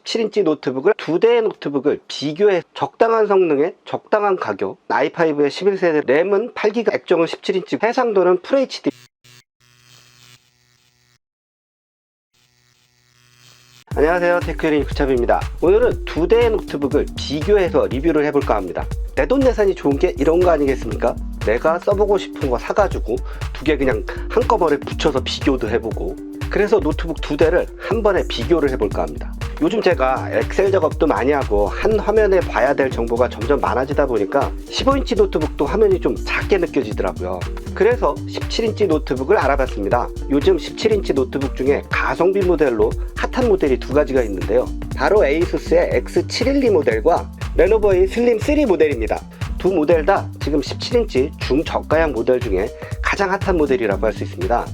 17인치 노트북을 두 대의 노트북을 비교해 적당한 성능에 적당한 가격, i5의 11세대, 램은 8기가, 액정은 17인치, 해상도는 FHD. 안녕하세요, 테크유닛 구차비입니다. 오늘은 두 대의 노트북을 비교해서 리뷰를 해볼까 합니다. 내돈내산이 좋은 게 이런 거 아니겠습니까? 내가 써보고 싶은 거 사가지고 두 개 그냥 한꺼번에 붙여서 비교도 해보고, 그래서 노트북 두 대를 한 번에 비교를 해볼까 합니다. 요즘 제가 엑셀 작업도 많이 하고 한 화면에 봐야 될 정보가 점점 많아지다 보니까 15인치 노트북도 화면이 좀 작게 느껴지더라고요. 그래서 17인치 노트북을 알아봤습니다. 요즘 17인치 노트북 중에 가성비 모델로 핫한 모델이 두 가지가 있는데요. 바로 에이수스의 X712 모델과 레노버의 슬림 3 모델입니다. 두 모델 다 지금 17인치 중저가형 모델 중에 가장 핫한 모델이라고 할 수 있습니다.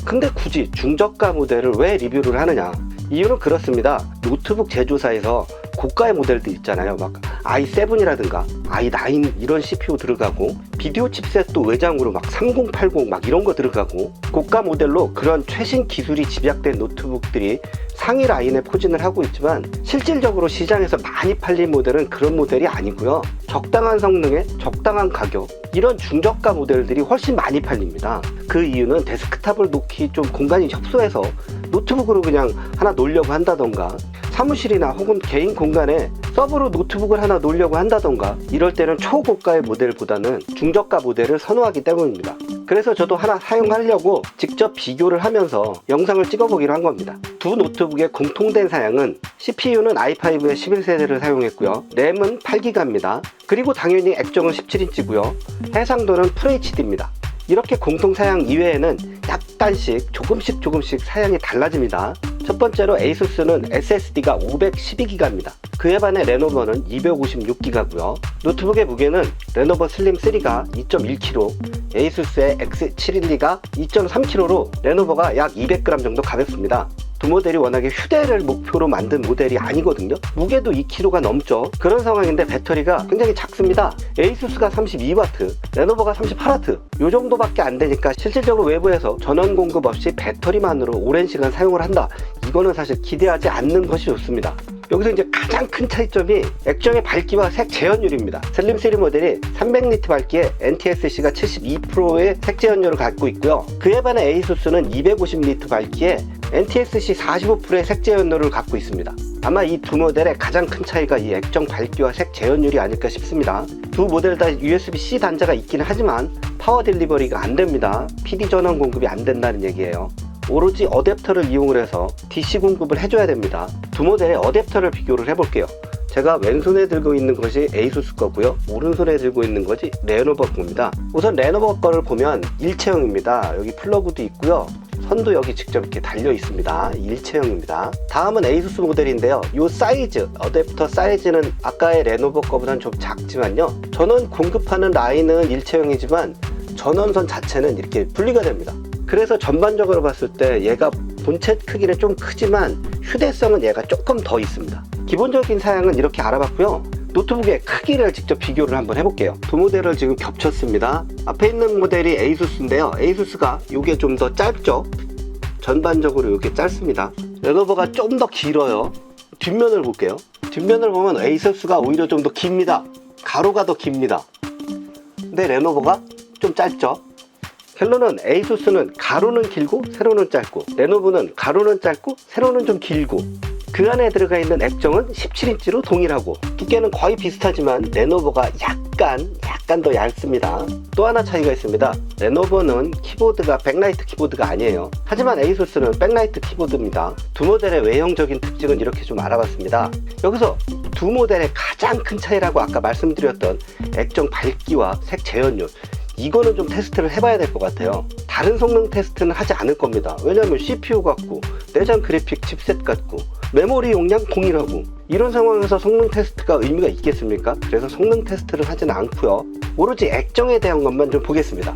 근데 굳이 중저가 모델을 왜 리뷰를 하느냐? 이유는 그렇습니다. 노트북 제조사에서 고가의 모델들 있잖아요. 막 i7이라든가 i9 이런 CPU 들어가고, 비디오 칩셋도 외장으로 막 3080 막 이런 거 들어가고, 고가 모델로 그런 최신 기술이 집약된 노트북들이 상위 라인에 포진을 하고 있지만, 실질적으로 시장에서 많이 팔린 모델은 그런 모델이 아니고요. 적당한 성능에 적당한 가격, 이런 중저가 모델들이 훨씬 많이 팔립니다. 그 이유는 데스크탑을 놓기 좀 공간이 협소해서 노트북으로 그냥 하나 놓으려고 한다던가, 사무실이나 혹은 개인 공간에 서브로 노트북을 하나 놓으려고 한다던가, 이럴 때는 초고가의 모델보다는 중저가 모델을 선호하기 때문입니다. 그래서 저도 하나 사용하려고 직접 비교를 하면서 영상을 찍어보기로 한 겁니다. 두 노트북의 공통된 사양은 CPU는 i5의 11세대를 사용했고요. 램은 8기가입니다. 그리고 당연히 액정은 17인치고요. 해상도는 FHD입니다. 이렇게 공통 사양 이외에는 약간씩 조금씩 사양이 달라집니다. 첫 번째로 에이수스는 SSD가 512기가입니다. 그에 반해 레노버는 256기가고요. 노트북의 무게는 레노버 슬림 3가 2.1kg, 에이수스의 X712가 2.3kg로 레노버가 약 200g 정도 가볍습니다. 두 모델이 워낙에 휴대를 목표로 만든 모델이 아니거든요. 무게도 2kg가 넘죠. 그런 상황인데 배터리가 굉장히 작습니다. 에이수스가 32W, 레노버가 38W, 요 정도밖에 안 되니까 실질적으로 외부에서 전원 공급 없이 배터리만으로 오랜 시간 사용을 한다, 이거는 사실 기대하지 않는 것이 좋습니다. 여기서 이제 가장 큰 차이점이 액정의 밝기와 색 재현율입니다. 슬림 3 모델이 300니트 밝기에 NTSC가 72%의 색 재현율을 갖고 있고요. 그에 반해 에이수스는 250니트 밝기에 NTSC 45%의 색 재현율을 갖고 있습니다. 아마 이 두 모델의 가장 큰 차이가 이 액정 밝기와 색 재현율이 아닐까 싶습니다. 두 모델 다 USB-C 단자가 있기는 하지만 파워 딜리버리가 안 됩니다. PD 전원 공급이 안 된다는 얘기예요. 오로지 어댑터를 이용을 해서 DC 공급을 해줘야 됩니다. 두 모델의 어댑터를 비교를 해볼게요. 제가 왼손에 들고 있는 것이 에이수스 거고요, 오른손에 들고 있는 것이 레노버 겁니다. 우선 레노버 거를 보면 일체형입니다. 여기 플러그도 있고요, 선도 여기 직접 이렇게 달려 있습니다. 일체형입니다. 다음은 에이수스 모델인데요. 이 사이즈, 어댑터 사이즈는 아까의 레노버 거보다는 좀 작지만요, 전원 공급하는 라인은 일체형이지만 전원선 자체는 이렇게 분리가 됩니다. 그래서 전반적으로 봤을 때 얘가 본체 크기는 좀 크지만 휴대성은 얘가 조금 더 있습니다. 기본적인 사양은 이렇게 알아봤고요. 노트북의 크기를 직접 비교를 한번 해볼게요. 두 모델을 지금 겹쳤습니다. 앞에 있는 모델이 에이수스인데요. 에이수스가 이게 좀 더 짧죠. 전반적으로 이렇게 짧습니다. 레노버가 좀 더 길어요. 뒷면을 볼게요. 뒷면을 보면 에이수스가 오히려 좀 더 깁니다. 가로가 더 깁니다. 근데 레노버가 좀 짧죠. 결론은 에이수스는 가로는 길고 세로는 짧고, 레노버는 가로는 짧고 세로는 좀 길고, 그 안에 들어가 있는 액정은 17인치로 동일하고, 두께는 거의 비슷하지만 레노버가 약간 더 얇습니다. 또 하나 차이가 있습니다. 레노버는 키보드가 백라이트 키보드가 아니에요. 하지만 에이수스는 백라이트 키보드입니다. 두 모델의 외형적인 특징은 이렇게 좀 알아봤습니다. 여기서 두 모델의 가장 큰 차이라고 아까 말씀드렸던 액정 밝기와 색 재현율, 이거는 좀 테스트를 해봐야 될 것 같아요. 다른 성능 테스트는 하지 않을 겁니다. 왜냐하면 CPU 같고 내장 그래픽 칩셋 같고 메모리 용량 동일하고, 이런 상황에서 성능 테스트가 의미가 있겠습니까? 그래서 성능 테스트를 하지는 않고요, 오로지 액정에 대한 것만 좀 보겠습니다.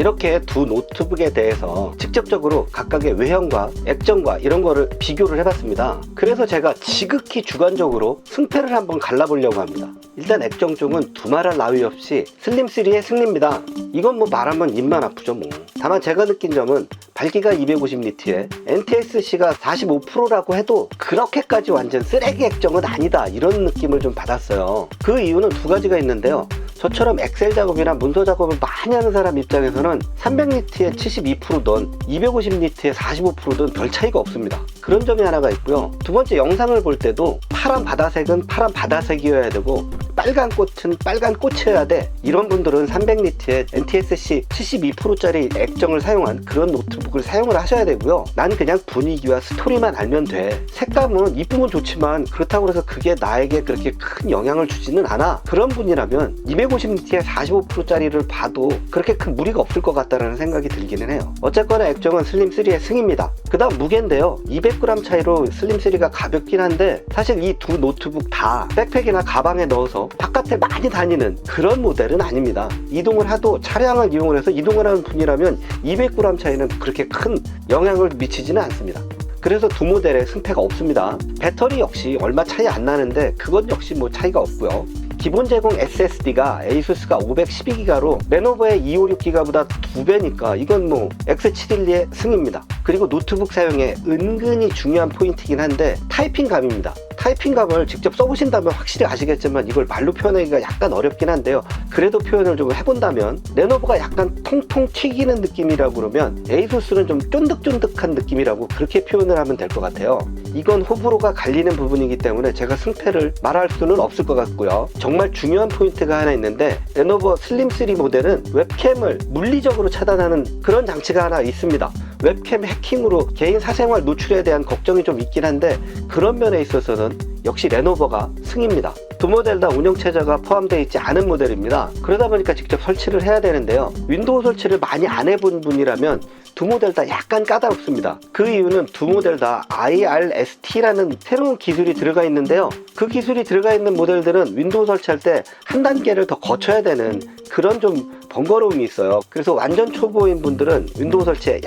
이렇게 두 노트북에 대해서 직접적으로 각각의 외형과 액정과 이런 거를 비교를 해봤습니다. 그래서 제가 지극히 주관적으로 승패를 한번 갈라보려고 합니다. 일단 액정 쪽은 두말할 나위 없이 슬림3의 승리입니다. 이건 뭐 말하면 입만 아프죠 뭐. 다만 제가 느낀 점은 밝기가 250니트에 NTSC가 45%라고 해도 그렇게까지 완전 쓰레기 액정은 아니다, 이런 느낌을 좀 받았어요. 그 이유는 두 가지가 있는데요. 저처럼 엑셀 작업이나 문서 작업을 많이 하는 사람 입장에서는 300니트에 72%든 250니트에 45%든 별 차이가 없습니다. 그런 점이 하나가 있고요. 두 번째, 영상을 볼 때도 파란 바다색은 파란 바다색이어야 되고 빨간 꽃은 빨간 꽃이어야 돼. 이런 분들은 300니트에 NTSC 72%짜리 액정을 사용한 그런 노트북을 사용을 하셔야 되고요. 난 그냥 분위기와 스토리만 알면 돼. 색감은 이쁘면 좋지만 그렇다고 해서 그게 나에게 그렇게 큰 영향을 주지는 않아. 그런 분이라면 250니트에 45%짜리를 봐도 그렇게 큰 무리가 없을 것 같다는 생각이 들기는 해요. 어쨌거나 액정은 슬림3의 승입니다. 그 다음 무게인데요. 200g 차이로 슬림3가 가볍긴 한데 사실 이 두 노트북 다 백팩이나 가방에 넣어서 바깥에 많이 다니는 그런 모델은 아닙니다. 이동을 하도 차량을 이용을 해서 이동을 하는 분이라면 200g 차이는 그렇게 큰 영향을 미치지는 않습니다. 그래서 두 모델의 승패가 없습니다. 배터리 역시 얼마 차이 안 나는데 그건 역시 뭐 차이가 없고요. 기본 제공 SSD가 ASUS가 512기가로 레노버의 256기가보다 2배니까 이건 뭐 X712의 승입니다. 그리고 노트북 사용에 은근히 중요한 포인트이긴 한데 타이핑감입니다. 타이핑감을 직접 써보신다면 확실히 아시겠지만 이걸 말로 표현하기가 약간 어렵긴 한데요. 그래도 표현을 좀 해본다면 레노버가 약간 통통 튀기는 느낌이라고 그러면 ASUS는 좀 쫀득쫀득한 느낌이라고 그렇게 표현을 하면 될 것 같아요. 이건 호불호가 갈리는 부분이기 때문에 제가 승패를 말할 수는 없을 것 같고요. 정말 중요한 포인트가 하나 있는데 레노버 슬림3 모델은 웹캠을 물리적으로 차단하는 그런 장치가 하나 있습니다. 웹캠 해킹으로 개인 사생활 노출에 대한 걱정이 좀 있긴 한데 그런 면에 있어서는 역시 레노버가 승입니다. 두 모델 다 운영체제가 포함되어 있지 않은 모델입니다. 그러다 보니까 직접 설치를 해야 되는데요. 윈도우 설치를 많이 안 해본 분이라면 두 모델 다 약간 까다롭습니다. 그 이유는 두 모델 다 IRST라는 새로운 기술이 들어가 있는데요. 그 기술이 들어가 있는 모델들은 윈도우 설치할 때 한 단계를 더 거쳐야 되는 그런 좀 번거로움이 있어요. 그래서 완전 초보인 분들은 윈도우 설치에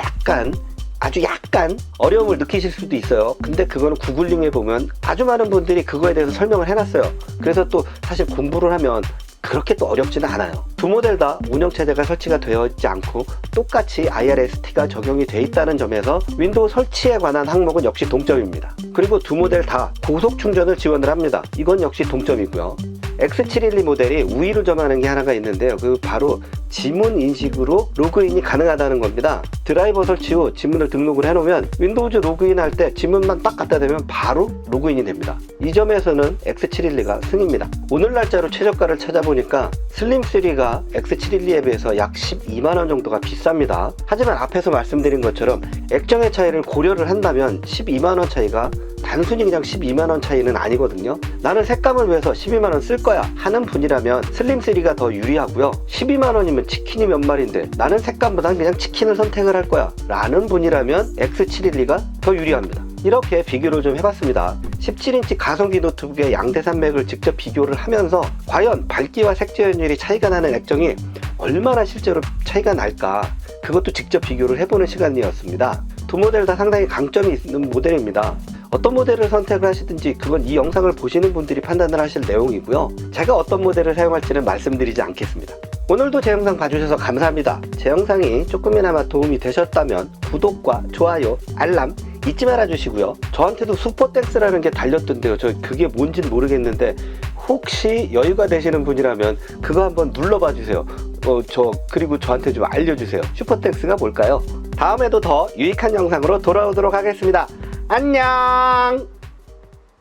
아주 약간 어려움을 느끼실 수도 있어요. 근데 그거는 구글링에 보면 아주 많은 분들이 그거에 대해서 설명을 해놨어요. 그래서 또 사실 공부를 하면 그렇게 또 어렵지는 않아요. 두 모델 다 운영체제가 설치가 되어 있지 않고 똑같이 IRST가 적용이 되어 있다는 점에서 윈도우 설치에 관한 항목은 역시 동점입니다. 그리고 두 모델 다 고속 충전을 지원을 합니다. 이건 역시 동점이고요. X712 모델이 우위를 점하는 게 하나가 있는데요. 그 바로 지문 인식으로 로그인이 가능하다는 겁니다. 드라이버 설치 후 지문을 등록을 해놓으면 윈도우즈 로그인 할 때 지문만 딱 갖다 대면 바로 로그인이 됩니다. 이 점에서는 X712가 승입니다. 오늘 날짜로 최저가를 찾아보니까 슬림3가 X712에 비해서 약 12만원 정도가 비쌉니다. 하지만 앞에서 말씀드린 것처럼 액정의 차이를 고려를 한다면 12만원 차이가 단순히 그냥 12만원 차이는 아니거든요. 나는 색감을 위해서 12만원 쓸 거야 하는 분이라면 슬림3가 더 유리하고요. 12만원이면 치킨이 몇 마리인데 나는 색감보다는 그냥 치킨을 선택을 할 거야 라는 분이라면 X712가 더 유리합니다. 이렇게 비교를 좀 해봤습니다. 17인치 가성비 노트북의 양대산맥을 직접 비교를 하면서 과연 밝기와 색조연율이 차이가 나는 액정이 얼마나 실제로 차이가 날까, 그것도 직접 비교를 해보는 시간이었습니다. 두 모델 다 상당히 강점이 있는 모델입니다. 어떤 모델을 선택을 하시든지 그건 이 영상을 보시는 분들이 판단을 하실 내용이고요. 제가 어떤 모델을 사용할지는 말씀드리지 않겠습니다. 오늘도 제 영상 봐주셔서 감사합니다. 제 영상이 조금이나마 도움이 되셨다면 구독과 좋아요, 알람 잊지 말아 주시고요. 저한테도 슈퍼땡스라는 게 달렸던데요. 저 그게 뭔지는 모르겠는데 혹시 여유가 되시는 분이라면 그거 한번 눌러봐 주세요. 그리고 저한테 좀 알려주세요. 슈퍼땡스가 뭘까요? 다음에도 더 유익한 영상으로 돌아오도록 하겠습니다. 안녕!